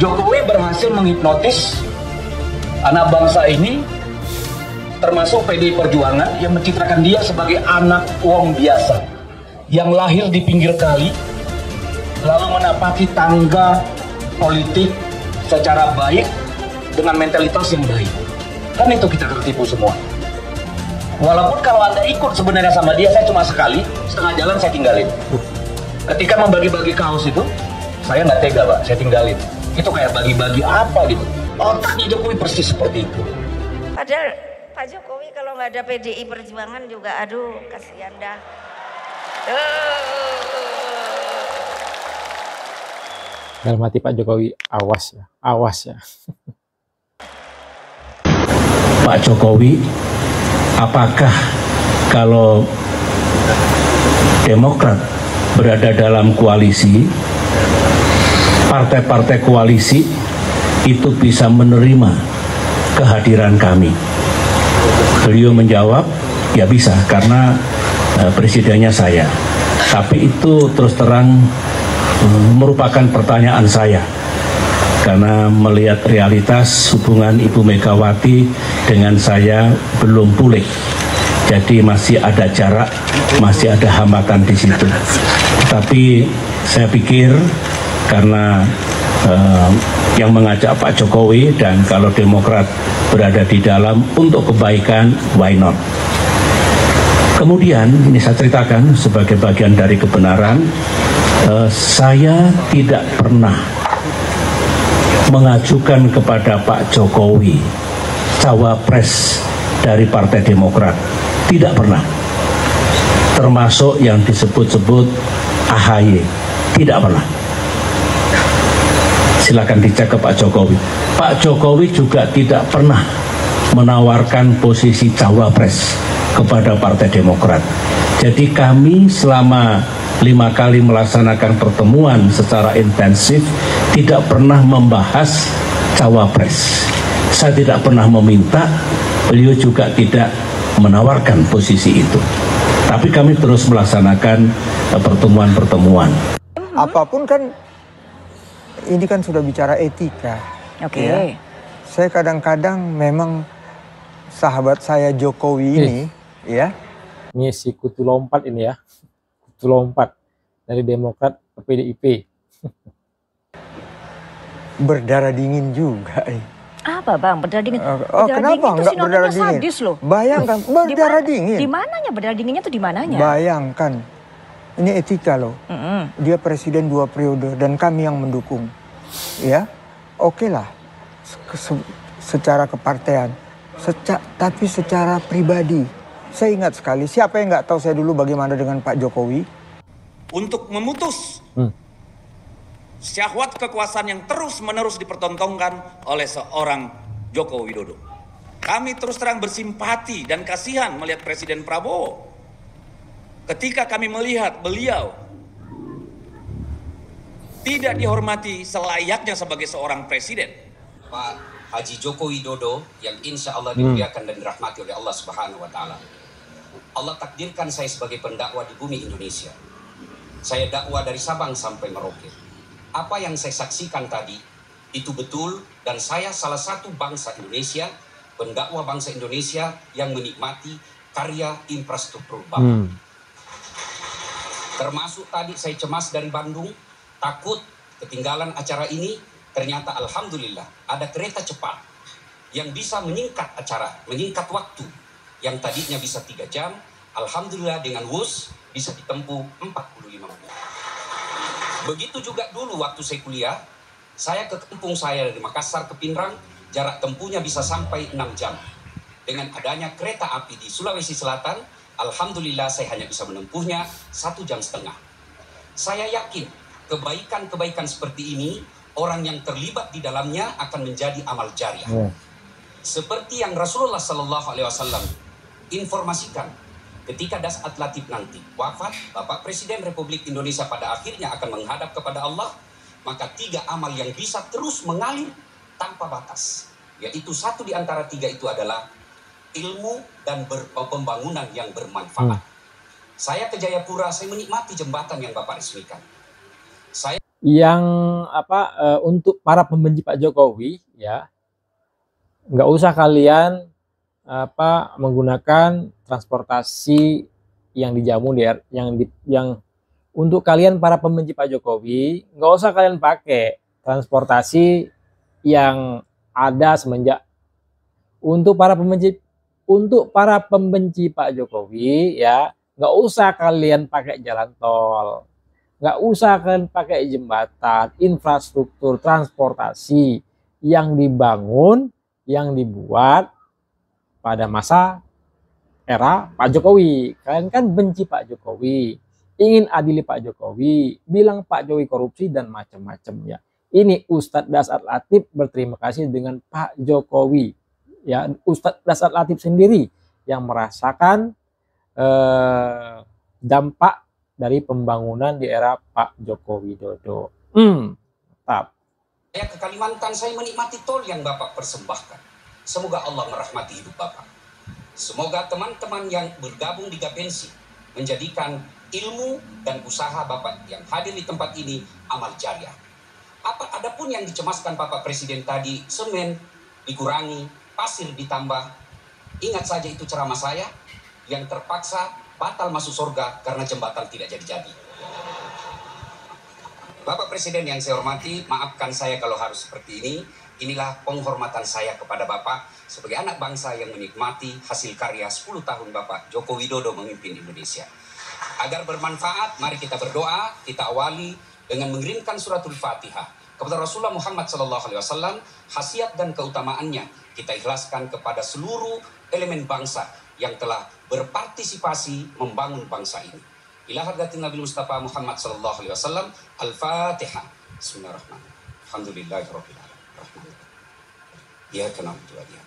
Jokowi berhasil menghipnotis anak bangsa ini, termasuk PDI Perjuangan, yang mencitrakan dia sebagai anak wong biasa yang lahir di pinggir kali, lalu menapaki tangga politik secara baik dengan mentalitas yang baik. Kan itu kita tertipu semua. Walaupun kalau Anda ikut sebenarnya sama dia, saya cuma sekali, setengah jalan saya tinggalin. Ketika membagi-bagi kaos itu, saya nggak tega, Pak, saya tinggalin. Itu kayak bagi-bagi apa gitu. Otaknya Jokowi persis seperti itu. Padahal Pak Jokowi kalau nggak ada PDI Perjuangan juga, aduh, kasihan dah. Dalam hati Pak Jokowi, awas ya, awas ya. Pak Jokowi, apakah kalau Demokrat berada dalam koalisi, partai-partai koalisi itu bisa menerima kehadiran kami? Beliau menjawab, ya bisa, karena presidennya saya. Tapi itu terus terang merupakan pertanyaan saya, karena melihat realitas hubungan Ibu Megawati dengan saya belum pulih. Jadi masih ada jarak, masih ada hambatan di situ. Tapi saya pikir karena yang mengajak Pak Jokowi, dan kalau Demokrat berada di dalam untuk kebaikan, why not? Kemudian ini saya ceritakan sebagai bagian dari kebenaran, saya tidak pernah mengajukan kepada Pak Jokowi cawapres dari Partai Demokrat. Tidak pernah. Termasuk yang disebut-sebut AHY. Tidak pernah. Silakan dicek ke Pak Jokowi. Pak Jokowi juga tidak pernah menawarkan posisi cawapres kepada Partai Demokrat. Jadi kami selama 5 kali melaksanakan pertemuan secara intensif tidak pernah membahas cawapres. Saya tidak pernah meminta, beliau juga tidak menawarkan posisi itu. Tapi kami terus melaksanakan pertemuan-pertemuan. Apapun kan, ini kan sudah bicara etika. Oke. Ya. Saya kadang-kadang memang sahabat saya Jokowi ini, ya. Ini si kutu lompat ini ya, kutu lompat dari Demokrat ke PDIP. Berdarah dingin juga. Apa bang, berdarah dingin? Oh, kenapa nggak berdarah dingin? Sadis loh. Bayangkan, berdarah dingin. Di mananya berdarah dinginnya tuh di mananya? Bayangkan, ini etika loh. Dia presiden 2 periode dan kami yang mendukung. Ya, oke lah, secara kepartean. Tapi secara pribadi, saya ingat sekali, siapa yang nggak tahu saya dulu bagaimana dengan Pak Jokowi? Untuk memutus syahwat kekuasaan yang terus-menerus dipertontonkan oleh seorang Joko Widodo. Kami terus terang bersimpati dan kasihan melihat Presiden Prabowo. Ketika kami melihat beliau tidak dihormati selayaknya sebagai seorang presiden. Pak Haji Joko Widodo yang insya Allah dimuliakan dan dirahmati oleh Allah Subhanahu wa Ta'ala. Allah takdirkan saya sebagai pendakwa di bumi Indonesia. Saya dakwah dari Sabang sampai Merauke. Apa yang saya saksikan tadi itu betul, dan saya salah satu bangsa Indonesia, pendakwa bangsa Indonesia yang menikmati karya infrastruktur Bapak. Termasuk tadi saya cemas dari Bandung, takut ketinggalan acara ini. Ternyata alhamdulillah ada kereta cepat yang bisa menyingkat acara, menyingkat waktu yang tadinya bisa 3 jam, alhamdulillah dengan WUS bisa ditempuh 45 menit. Begitu juga dulu waktu saya kuliah, saya ke kampung saya dari Makassar ke Pinrang, jarak tempuhnya bisa sampai 6 jam. Dengan adanya kereta api di Sulawesi Selatan, alhamdulillah saya hanya bisa menempuhnya 1,5 jam. Saya yakin kebaikan-kebaikan seperti ini, orang yang terlibat di dalamnya akan menjadi amal jariah. Seperti yang Rasulullah SAW informasikan, ketika Dasat Latif nanti wafat, Bapak Presiden Republik Indonesia pada akhirnya akan menghadap kepada Allah, maka 3 amal yang bisa terus mengalir tanpa batas. Yaitu 1 di antara 3 itu adalah ilmu dan pembangunan yang bermanfaat. Saya ke Jayapura, saya menikmati jembatan yang Bapak resmikan. yang untuk para pembenci Pak Jokowi ya, nggak usah kalian menggunakan transportasi yang dijamu yang untuk kalian para pembenci Pak Jokowi, nggak usah kalian pakai transportasi yang ada semenjak untuk para pembenci Pak Jokowi ya, nggak usah kalian pakai jalan tol, nggak usah kalian pakai jembatan, infrastruktur transportasi yang dibangun, yang dibuat pada masa era Pak Jokowi. Kalian kan benci Pak Jokowi, ingin adili Pak Jokowi, bilang Pak Jokowi korupsi dan macam-macam ya. Ini Ustadz Dasar Latif berterima kasih dengan Pak Jokowi. Ya, Ustadz Dasar Latif sendiri yang merasakan dampak dari pembangunan di era Pak Joko Widodo. Tetap. Saya ke Kalimantan, saya menikmati tol yang Bapak persembahkan. Semoga Allah merahmati hidup Bapak. Semoga teman-teman yang bergabung di Gapensi menjadikan ilmu dan usaha Bapak yang hadir di tempat ini amal jariah. Adapun yang dicemaskan Bapak Presiden tadi, semen dikurangi, pasir ditambah. Ingat saja itu ceramah saya yang terpaksa batal masuk surga karena jembatan tidak jadi-jadi. Bapak Presiden yang saya hormati, maafkan saya kalau harus seperti ini. Inilah penghormatan saya kepada Bapak sebagai anak bangsa yang menikmati hasil karya 10 tahun Bapak Joko Widodo memimpin Indonesia. Agar bermanfaat, mari kita berdoa, kita awali dengan mengirimkan suratul Fatihah kepada Rasulullah Muhammad SAW, khasiat dan keutamaannya kita ikhlaskan kepada seluruh elemen bangsa yang telah berpartisipasi membangun bangsa ini. Ila hadratin Nabi Mustafa Muhammad SAW, Al-Fatihah. Bismillahirrahmanirrahim. Alhamdulillahirrahmanirrahim. Ya kenal Tuhan ya.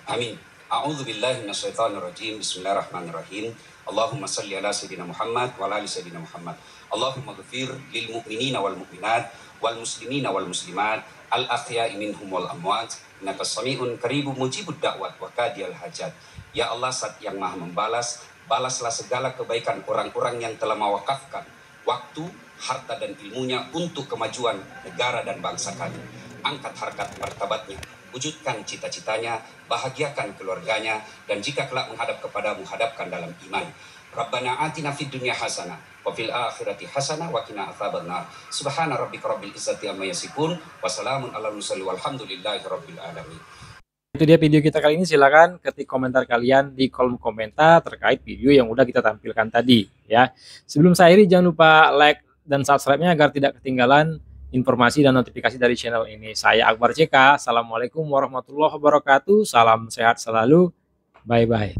Amin. A'udzu billahi minasyaitonir rajim. Bismillahirrahmanirrahim. Allahumma shalli ala sayyidina Muhammad wa ala ali sayyidina Muhammad. Allahumma ghfir lil mu'minina wal mu'minat wal muslimina wal muslimat al ahya'i minhum wal amwat. Innaka sami'un qaribun mujibud da'wat wa qadiyal hajat. Ya Allah, Zat yang Maha membalas, balaslah segala kebaikan orang-orang yang telah mewakafkan waktu, harta dan ilmunya untuk kemajuan negara dan bangsa kami. Angkat harkat martabatnya, wujudkan cita-citanya, bahagiakan keluarganya, dan jika kelak menghadap kepadamu, hadapkan dalam iman. Rabbana atina fid dunya hasanah wa fil akhirati hasanah wa qina adzabannar. Subhana rabbika rabbil izzati amma yasifun wa salamun alal mursalin walhamdulillahi rabbil alamin. Itu dia video kita kali ini. Silakan ketik komentar kalian di kolom komentar terkait video yang udah kita tampilkan tadi ya. Sebelum saya akhiri, jangan lupa like dan subscribe-nya agar tidak ketinggalan informasi dan notifikasi dari channel ini. Saya Akbar CK. Assalamualaikum warahmatullahi wabarakatuh. Salam sehat selalu. Bye-bye.